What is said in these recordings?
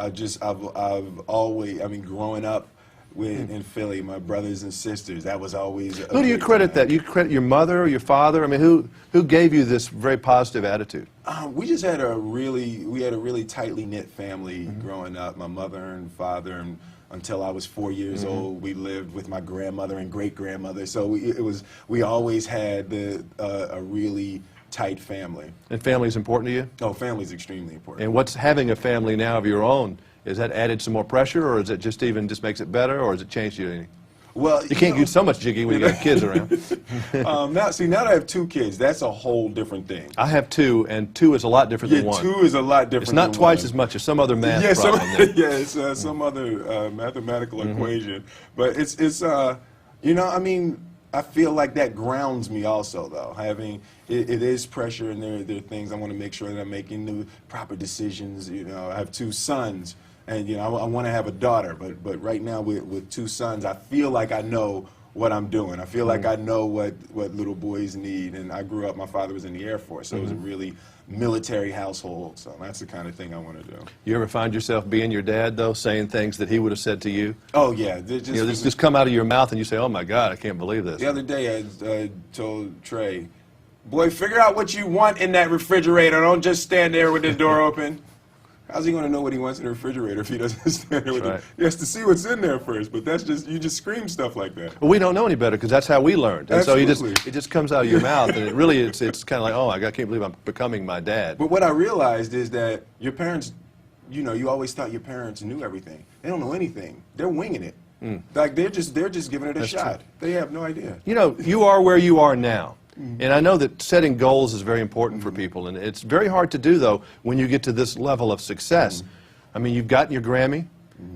I've always, I mean, growing up in Philly, my brothers and sisters, that was always a Who do you big credit thing. that? You credit your mother or your father? I mean, who gave you this very positive attitude? We just had we had a really tightly knit family growing up. My mother and father, and until I was 4 years old, we lived with my grandmother and great grandmother. So we always had a really tight family. And family is important to you? Oh, family's extremely important. And what's having a family now of your own? Is that added some more pressure, or is it just makes it better, or has it changed you any? Well, You can't get so much jiggy when you got kids around. now that I have 2 kids, that's a whole different thing. I have 2, and 2 is a lot different than 1. 2 is a lot different. It's not than twice 1. as much as some other math Yeah, problem. it's some other mathematical equation. But it's you know, I mean, I feel like that grounds me also, though. It is pressure, and there are things I want to make sure that I'm making the proper decisions. You know, I have 2 sons, and you know, I want to have a daughter, but right now with 2 sons, I feel like I know what I'm doing. I feel like I know what little boys need, and I grew up, my father was in the Air Force, so it was a really military household, so that's the kind of thing I want to do. You ever find yourself being your dad, though, saying things that he would have said to you? Oh, yeah. This just come out of your mouth and you say, oh my God, I can't believe this. The other day I told Trey, boy, figure out what you want in that refrigerator. Don't just stand there with the door open. How's he going to know what he wants in the refrigerator if he doesn't stand there with it? He has to see what's in there first, but you just scream stuff like that. Well, we don't know any better because that's how we learned. And Absolutely. so it just comes out of your mouth, and it's kind of like, oh my God, I can't believe I'm becoming my dad. But what I realized is that your parents, you know, you always thought your parents knew everything. They don't know anything. They're winging it. Like they're just giving it a shot. True. They have no idea. You know, you are where you are now. And I know that setting goals is very important for people, and it's very hard to do, though, when you get to this level of success. I mean, you've gotten your Grammy.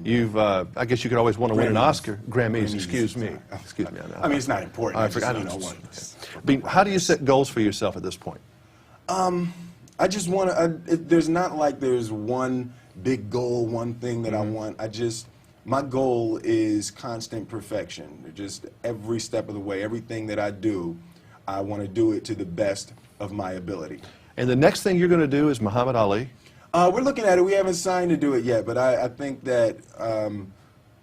You've, I guess you could always want to win an Oscar. Grammys, excuse me. Excuse me. I mean, it's not important. I forgot. How do you set goals for yourself at this point? I just want to, there's not like there's one big goal, one thing that I want. My goal is constant perfection. Just every step of the way, everything that I do, I want to do it to the best of my ability. And the next thing you're going to do is Muhammad Ali? We're looking at it. We haven't signed to do it yet, but I think that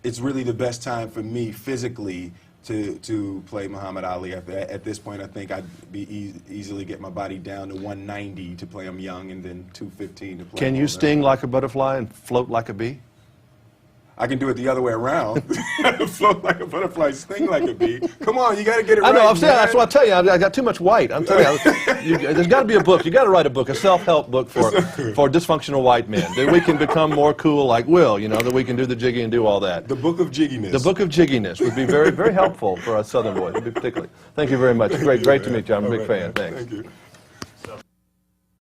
it's really the best time for me physically to play Muhammad Ali. At this point, I think I'd be easily get my body down to 190 to play him young, and then 215 to play. Can you sting like a butterfly and float like a bee? I can do it the other way around. Float like a butterfly, sting like a bee. Come on, you got to get it right. I know, I'm saying, man. that's what I tell you. I got too much white. I'm telling you, there's got to be a book. You got to write a book, a self-help book for dysfunctional white men. That we can become more cool like Will, you know, that we can do the jiggy and do all that. The Book of Jigginess. The Book of Jigginess would be very, very helpful for us Southern boys, particularly. Thank you very much. Great to meet you. I'm a big fan. Thanks. Thank you.